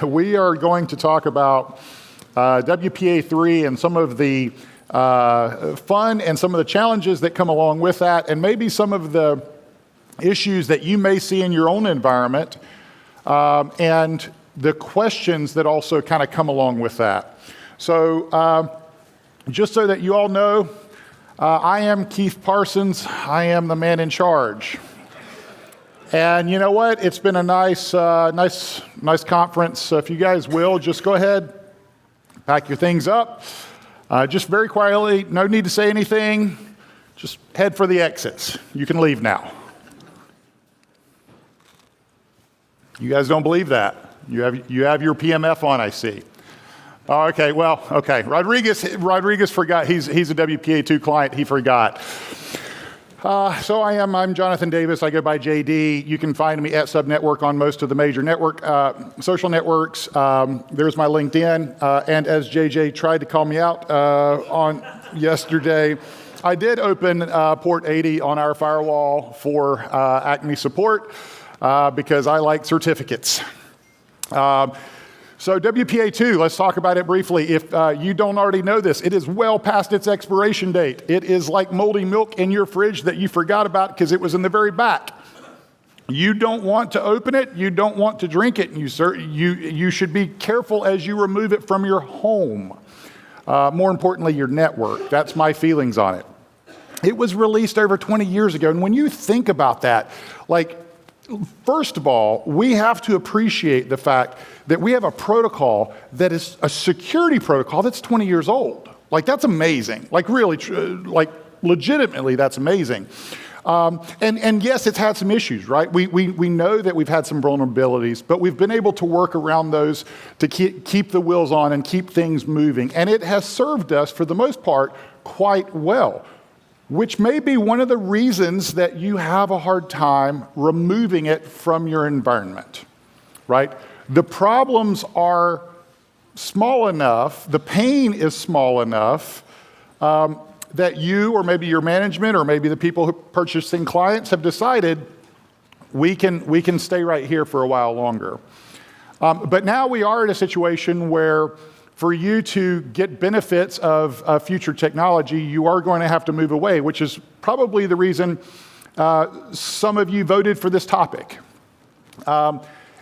We are going to talk about WPA3 and some of the fun and some of the challenges that come along with that, and maybe some of the issues that you may see in your own environment, and the questions that also kind of come along with that. So just so that you all know, I am Keith Parsons. I am the man in charge. And you know what? It's been a nice conference. So if you guys will, just go ahead, pack your things up. Just very quietly, no need to say anything. Just head for the exits. You can leave now. You guys don't believe that. You have your PMF on, I see. Okay, well, okay. Rodriguez forgot. He's a WPA2 client. He forgot. So I'm Jonathan Davis. I go by JD. You can find me at Subnetwork on most of the major network, social networks. There's my LinkedIn. And as JJ tried to call me out on yesterday, I did open port 80 on our firewall for ACME support because I like certificates. So WPA2, let's talk about it briefly. If you don't already know this, it is well past its expiration date. It is like moldy milk in your fridge that you forgot about because it was in the very back. You don't want to open it. You don't want to drink it. You should be careful as you remove it from your home. More importantly, your network. That's my feelings on it. It was released over 20 years ago. And when you think about that, like, first of all, we have to appreciate the fact that we have a protocol that is a security protocol that's 20 years old. Like, that's amazing. Like, really, like, legitimately, that's amazing. And yes, it's had some issues, right? We know that we've had some vulnerabilities, but we've been able to work around those to keep the wheels on and keep things moving. And it has served us, for the most part, quite well, which may be one of the reasons that you have a hard time removing it from your environment, right? The problems are small enough, the pain is small enough that you, or maybe your management, or maybe the people who are purchasing clients have decided we can stay right here for a while longer. But now we are in a situation where for you to get benefits of future technology, you are going to have to move away, which is probably the reason some of you voted for this topic.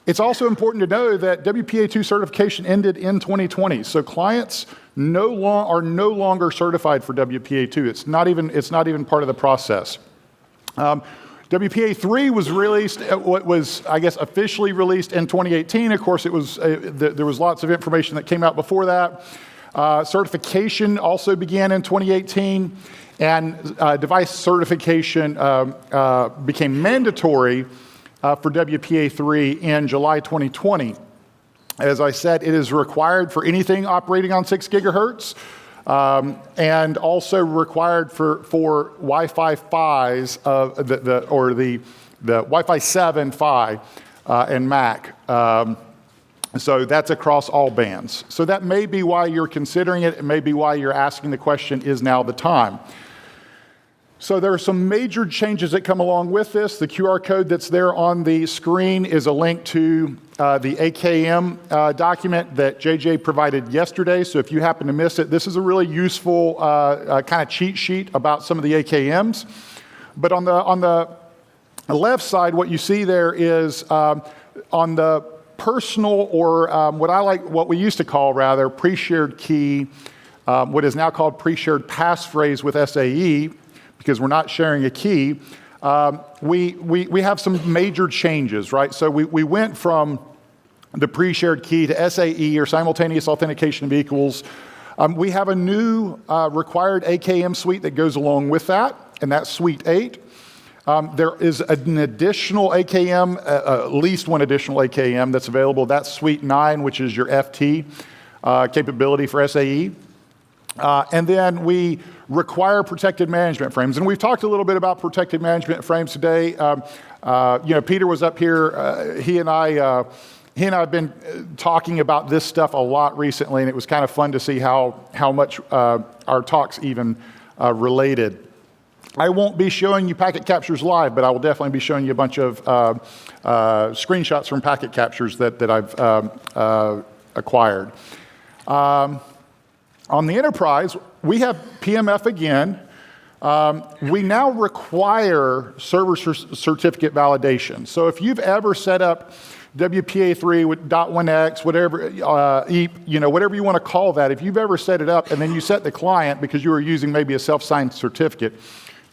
It's also important to know that WPA2 certification ended in 2020, so clients are no longer certified for WPA2. It's not even part of the process. WPA3 was released, what was, I guess, officially released in 2018. Of course, it was there was lots of information that came out before that. Certification also began in 2018, and device certification became mandatory for WPA3 in July 2020. As I said, it is required for anything operating on 6 gigahertz. And also required for Wi-Fi PHYs, the Wi-Fi 7 PHY and Mac. So that's across all bands. So that may be why you're considering it. It may be why you're asking the question, is now the time? So there are some major changes that come along with this. The QR code that's there on the screen is a link to the AKM document that JJ provided yesterday. So if you happen to miss it, this is a really useful kind of cheat sheet about some of the AKMs. But on the left side, what you see there is on the personal, or what we used to call rather pre-shared key, what is now called pre-shared passphrase with SAE, because we're not sharing a key, we have some major changes, right? So we went from the pre-shared key to SAE, or simultaneous authentication of equals. We have a new required AKM suite that goes along with that, and that's Suite 8. There is an additional AKM, at least one additional AKM that's available. That's Suite 9, which is your FT capability for SAE. And then we require protected management frames. And we've talked a little bit about protected management frames today. Peter was up here. He and I have been talking about this stuff a lot recently, and it was kind of fun to see how much our talks even related. I won't be showing you packet captures live, but I will definitely be showing you a bunch of screenshots from packet captures that I've acquired. On the enterprise, we have PMF again. We now require server certificate validation. So if you've ever set up WPA3 with .1x, whatever, EAP, whatever you want to call that, if you've ever set it up and then you set the client because you were using maybe a self-signed certificate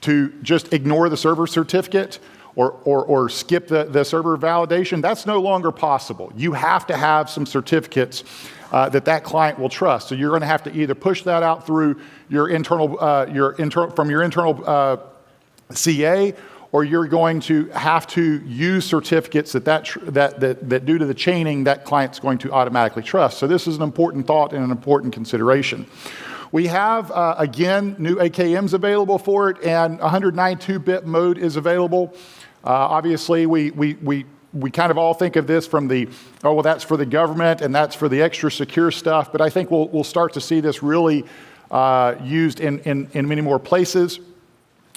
to just ignore the server certificate or skip the server validation, that's no longer possible. You have to have some certificates that client will trust. So you're going to have to either push that out through your internal CA, or you're going to have to use certificates that due to the chaining, that client's going to automatically trust. So this is an important thought and an important consideration. We have, again, new AKMs available for it, and 192-bit mode is available. Obviously, we kind of all think of this from the, oh, well, that's for the government and that's for the extra secure stuff, but I think we'll start to see this really used in many more places.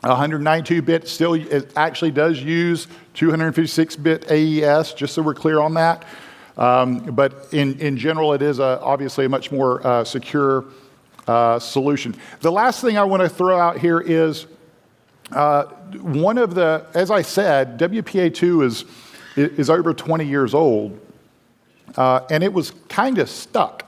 192-bit still it actually does use 256-bit AES, just so we're clear on that. But in general, it is obviously a much more secure solution. The last thing I want to throw out here is one of the, as I said, WPA2 is over 20 years old, and it was kind of stuck.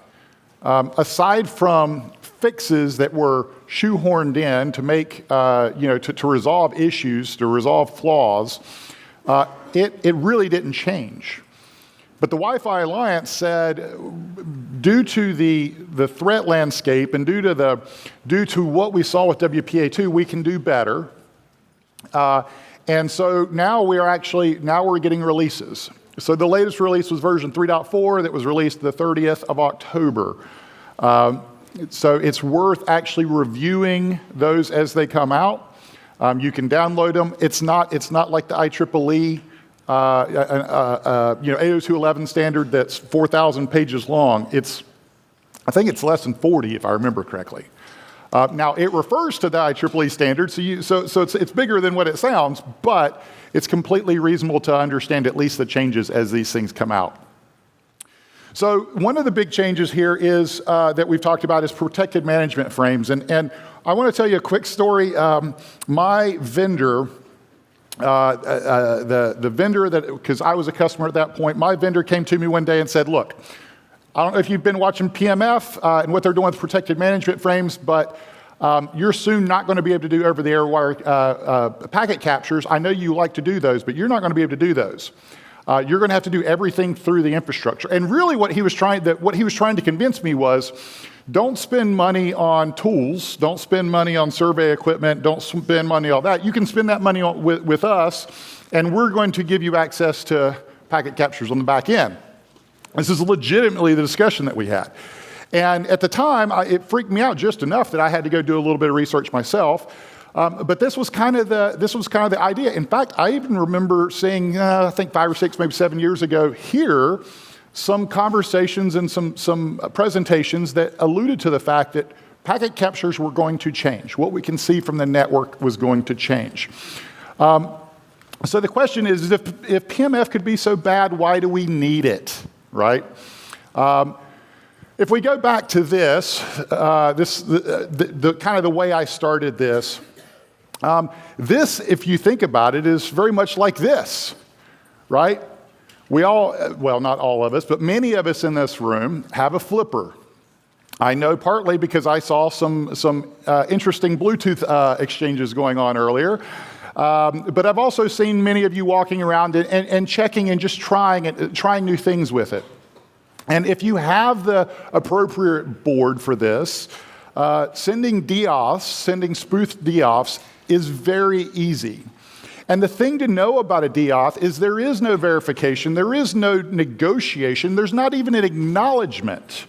Aside from fixes that were shoehorned in to make, to resolve issues, to resolve flaws, it really didn't change. But the Wi-Fi Alliance said, due to the threat landscape and due to what we saw with WPA2, we can do better. And so now we're getting releases. So the latest release was version 3.4 that was released the 30th of October. So it's worth actually reviewing those as they come out. You can download them. It's not like the IEEE 802.11 standard that's 4,000 pages long. I think it's less than 40 if I remember correctly. Now it refers to the IEEE standard, so it's bigger than what it sounds, but it's completely reasonable to understand at least the changes as these things come out. So one of the big changes here is that we've talked about is protected management frames, and I want to tell you a quick story. My vendor, the vendor because I was a customer at that point, my vendor came to me one day and said, look, I don't know if you've been watching PMF and what they're doing with protected management frames, but you're soon not going to be able to do over-the-air wire packet captures. I know you like to do those, but you're not going to be able to do those. You're going to have to do everything through the infrastructure. And really what he was trying to convince me was, don't spend money on tools, don't spend money on survey equipment, don't spend money on all that. You can spend that money with us, and we're going to give you access to packet captures on the back end. This is legitimately the discussion that we had. And at the time, it freaked me out just enough that I had to go do a little bit of research myself. But this was kind of the idea. In fact, I even remember seeing, I think 5 or 6, maybe 7 years ago here, some conversations and some presentations that alluded to the fact that packet captures were going to change. What we can see from the network was going to change. So the question is, if PMF could be so bad, why do we need it, right? If we go back to this, the kind of the way I started this, this, if you think about it, is very much like this, right? We all, well, not all of us, but many of us in this room have a flipper. I know partly because I saw some interesting Bluetooth exchanges going on earlier, but I've also seen many of you walking around and checking and just trying new things with it. And if you have the appropriate board for this, sending spoofed Deauths is very easy. And the thing to know about a Deauth is there is no verification, there is no negotiation, there's not even an acknowledgement.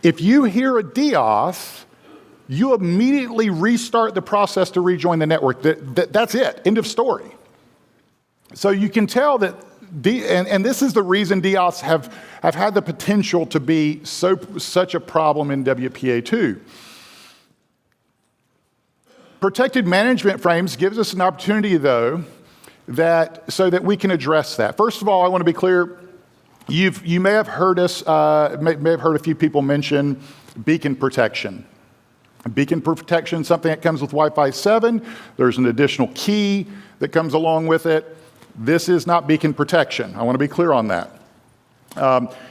If you hear a Deauth, you immediately restart the process to rejoin the network. That's it, end of story. So you can tell that, and this is the reason Deauths have had the potential to be such a problem in WPA2. Protected management frames gives us an opportunity, though, so that we can address that. First of all, I want to be clear. You may have heard may have heard a few people mention beacon protection. Beacon protection is something that comes with Wi-Fi 7. There's an additional key that comes along with it. This is not beacon protection. I want to be clear on that.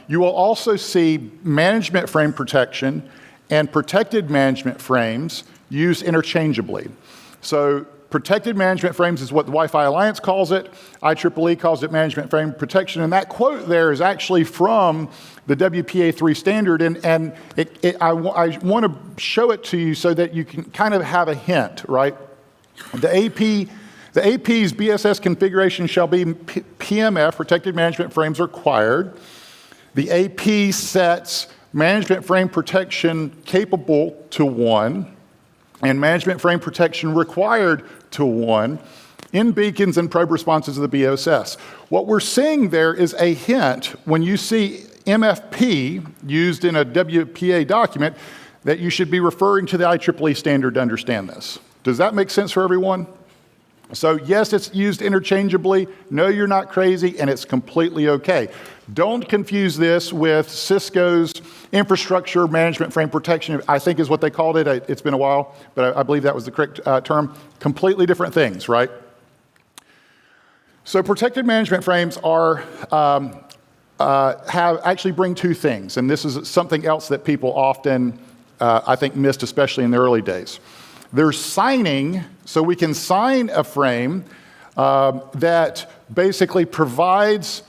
You will also see management frame protection and protected management frames used interchangeably. So protected management frames is what the Wi-Fi Alliance calls it. IEEE calls it management frame protection. And that quote there is actually from the WPA3 standard. And I want to show it to you so that you can kind of have a hint, right? The AP's BSS configuration shall be PMF, protected management frames required. The AP sets management frame protection capable to 1 and management frame protection required to 1 in beacons and probe responses of the BSS. What we're seeing there is a hint when you see MFP used in a WPA document that you should be referring to the IEEE standard to understand this. Does that make sense for everyone? So yes, it's used interchangeably. No, you're not crazy, and it's completely okay. Don't confuse this with Cisco's infrastructure management frame protection, I think is what they called it. It's been a while, but I believe that was the correct term. Completely different things, right? So protected management frames actually bring two things, and this is something else that people often, I think, missed, especially in the early days. There's signing, so we can sign a frame that basically provides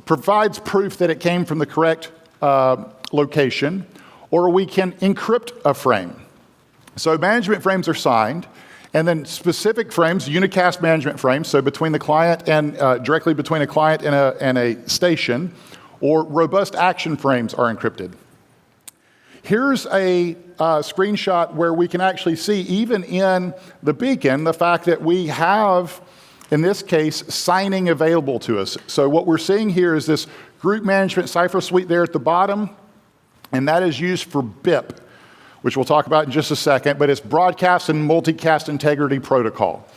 proof that it came from the correct location, or we can encrypt a frame. So management frames are signed, and then specific frames, unicast management frames, so between the client and directly between a client and a station, or robust action frames are encrypted. Here's a screenshot where we can actually see, even in the beacon, the fact that we have, in this case, signing available to us. So what we're seeing here is this group management cipher suite there at the bottom, and that is used for BIP, which we'll talk about in just a second, but it's broadcast and multicast integrity protocol.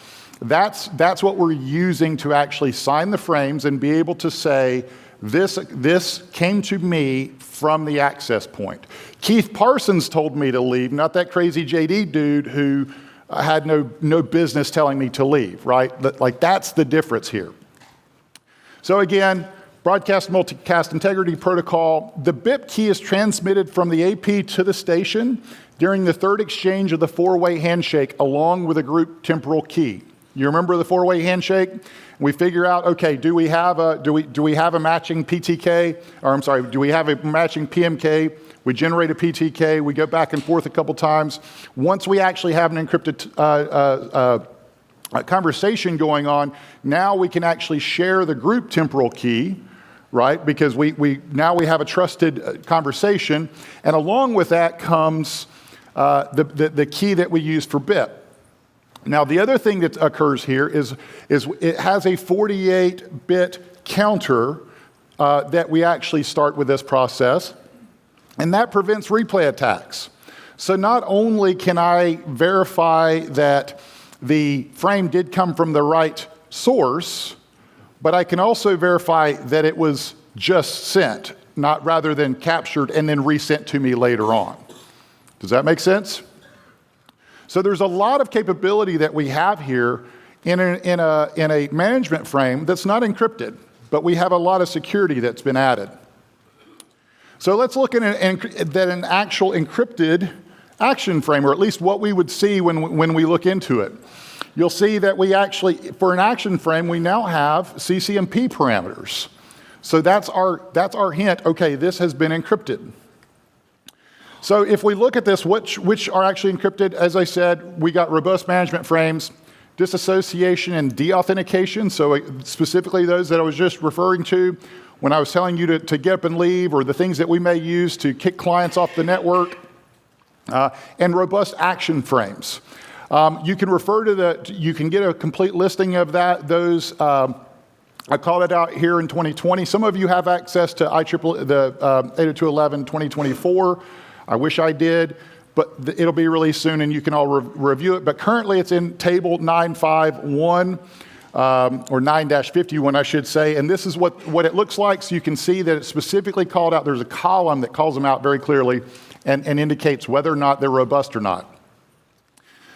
That's what we're using to actually sign the frames and be able to say, this came to me from the access point. Keith Parsons told me to leave, not that crazy JD dude who had no business telling me to leave, right? Like, that's the difference here. So again, broadcast multicast integrity protocol. The BIP key is transmitted from the AP to the station during the third exchange of the four-way handshake along with a group temporal key. You remember the four-way handshake? We figure out, okay, do we have a matching PTK? Or I'm sorry, do we have a matching PMK? We generate a PTK. We go back and forth a couple times. Once we actually have an encrypted conversation going on, now we can actually share the group temporal key, right? Because now we have a trusted conversation, and along with that comes the key that we use for BIP. Now, the other thing that occurs here is it has a 48-bit counter that we actually start with this process, and that prevents replay attacks. So not only can I verify that the frame did come from the right source, but I can also verify that it was just sent, not rather than captured and then resent to me later on. Does that make sense? So there's a lot of capability that we have here in a management frame that's not encrypted, but we have a lot of security that's been added. So let's look at an actual encrypted action frame, or at least what we would see when we look into it. You'll see that we actually, for an action frame, we now have CCMP parameters. So that's our hint, okay, this has been encrypted. So if we look at this, which are actually encrypted, as I said, we got robust management frames, disassociation and deauthentication, so specifically those that I was just referring to when I was telling you to get up and leave, or the things that we may use to kick clients off the network, and robust action frames. You can refer to you can get a complete listing of those. I called it out here in 2020. Some of you have access to IEEE, the 802.11 2024. I wish I did. but it'll be released soon and you can all review it. But currently it's in table 951, or 9-51, I should say. And this is what it looks like. So you can see that it's specifically called out. There's a column that calls them out very clearly and indicates whether or not they're robust or not.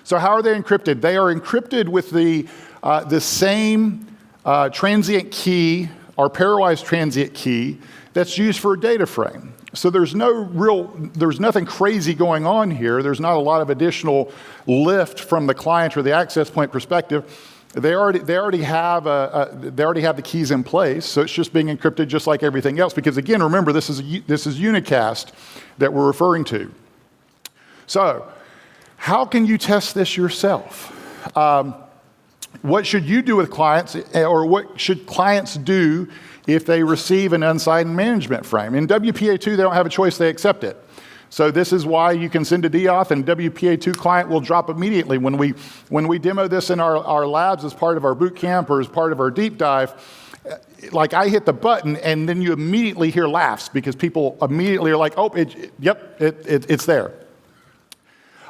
So how are they encrypted? They are encrypted with the same transient key or pairwise transient key that's used for a data frame. So there's nothing crazy going on here. There's not a lot of additional lift from the client or the access point perspective. They already have the keys in place, so it's just being encrypted just like everything else. Because again, remember, this is Unicast that we're referring to. So, how can you test this yourself? What should you do with clients, or what should clients do if they receive an unsigned management frame? In WPA2, they don't have a choice; they accept it. So this is why you can send a Deauth, and WPA2 client will drop immediately. When we demo this in our labs as part of our boot camp or as part of our deep dive, like I hit the button and then you immediately hear laughs because people immediately are like, oh, it's there.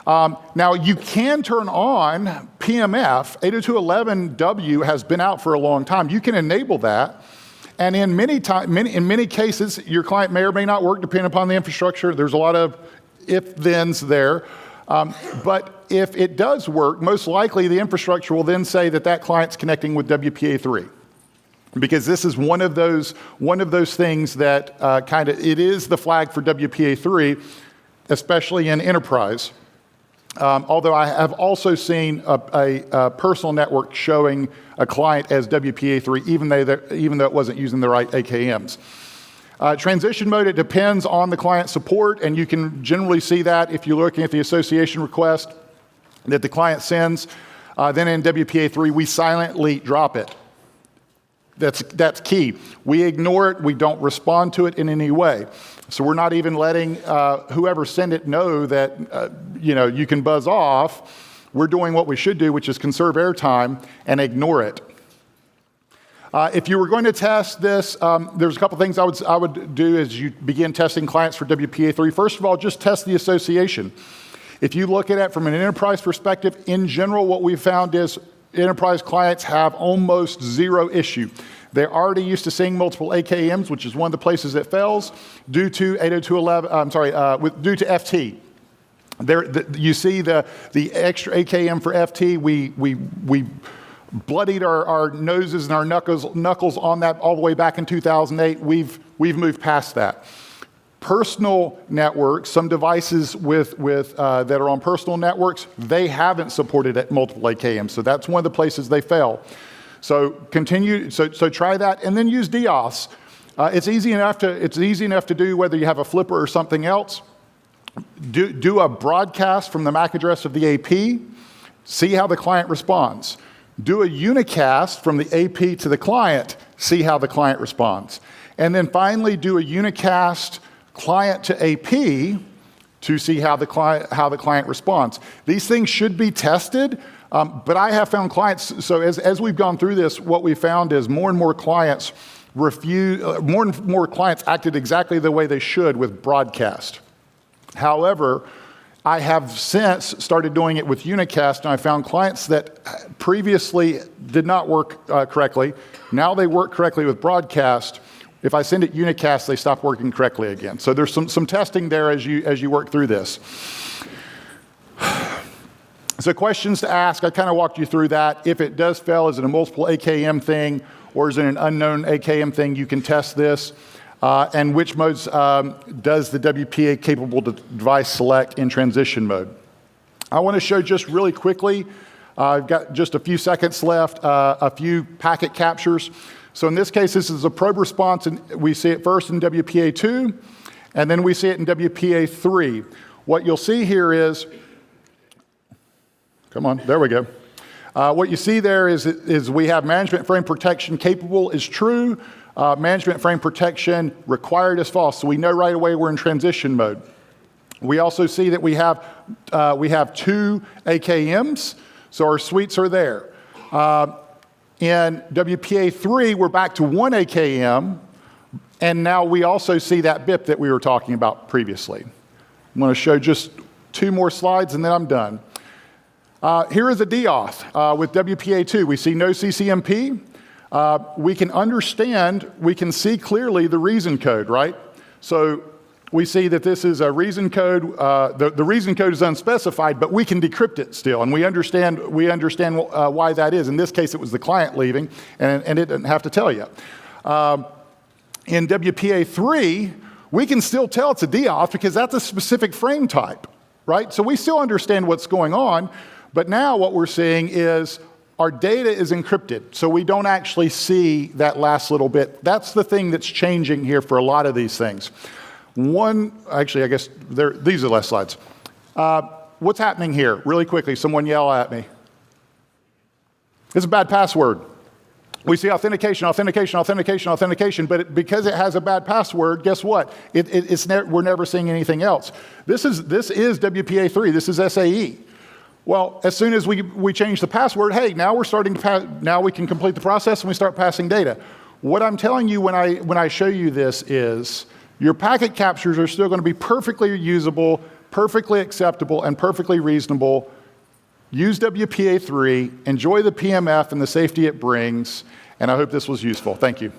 Now you can turn on PMF. 802.11w has been out for a long time. You can enable that. And in many cases, your client may or may not work depending upon the infrastructure. There's a lot of if-thens there. But if it does work, most likely the infrastructure will then say that client's connecting with WPA3. Because this is one of those things that it is the flag for WPA3, especially in enterprise. Although I have also seen a personal network showing a client as WPA3, even though it wasn't using the right AKMs. Transition mode, it depends on the client support, and you can generally see that if you're looking at the association request that the client sends. Then in WPA3, we silently drop it. That's key. We ignore it. We don't respond to it in any way. So we're not even letting whoever sent it know that you can buzz off. We're doing what we should do, which is conserve airtime and ignore it. If you were going to test this, there's a couple things I would do as you begin testing clients for WPA3. First of all, just test the association. If you look at it from an enterprise perspective, in general, what we've found is enterprise clients have almost zero issue. They're already used to seeing multiple AKMs, which is one of the places it fails, due to 802.11. Due to FT. You see the extra AKM for FT. We bloodied our noses and our knuckles on that all the way back in 2008. We've moved past that. Personal networks, some devices that are on personal networks, they haven't supported multiple AKMs, so that's one of the places they fail. So try that, and then use Deauths. It's easy enough to do whether you have a flipper or something else. Do a broadcast from the MAC address of the AP. See how the client responds. Do a unicast from the AP to the client. See how the client responds. And then finally, do a unicast client to AP to see how the client responds. These things should be tested, but I have found clients, so as we've gone through this, what we found is more and more clients acted exactly the way they should with broadcast. However, I have since started doing it with Unicast, and I found clients that previously did not work correctly. Now they work correctly with broadcast. If I send it Unicast, they stop working correctly again. So there's some testing there as you work through this. So questions to ask, I kind of walked you through that. If it does fail, is it a multiple AKM thing, or is it an unknown AKM thing? You can test this. And which modes does the WPA capable device select in transition mode? I want to show just really quickly, I've got just a few seconds left, a few packet captures. So in this case, this is a probe response, and we see it first in WPA2, and then we see it in WPA3. What you'll see here is, come on, there we go. What you see there is we have management frame protection capable is true. Management frame protection required is false. So we know right away we're in transition mode. We also see that we have 2 AKMs, so our suites are there. In WPA3, we're back to 1 AKM, and now we also see that BIP that we were talking about previously. I'm going to show just 2 more slides and then I'm done. Here is a Deauth with WPA2. We see no CCMP. We can understand, we can see clearly the reason code, right? So we see that this is a reason code. The reason code is unspecified, but we can decrypt it still, and we understand why that is. In this case, it was the client leaving, and it didn't have to tell you. In WPA3, we can still tell it's a Deauth because that's a specific frame type, right? So we still understand what's going on, but now what we're seeing is our data is encrypted, so we don't actually see that last little bit. That's the thing that's changing here for a lot of these things. Actually, I guess these are the last slides. What's happening here? Really quickly, someone yell at me. It's a bad password. We see authentication, authentication, authentication, authentication, but because it has a bad password, guess what? We're never seeing anything else. This is WPA3. This is SAE. Well, as soon as we change the password, hey, now we're starting to now we can complete the process and we start passing data. What I'm telling you when I show you this is your packet captures are still going to be perfectly usable, perfectly acceptable, and perfectly reasonable. Use WPA3, enjoy the PMF and the safety it brings, and I hope this was useful. Thank you.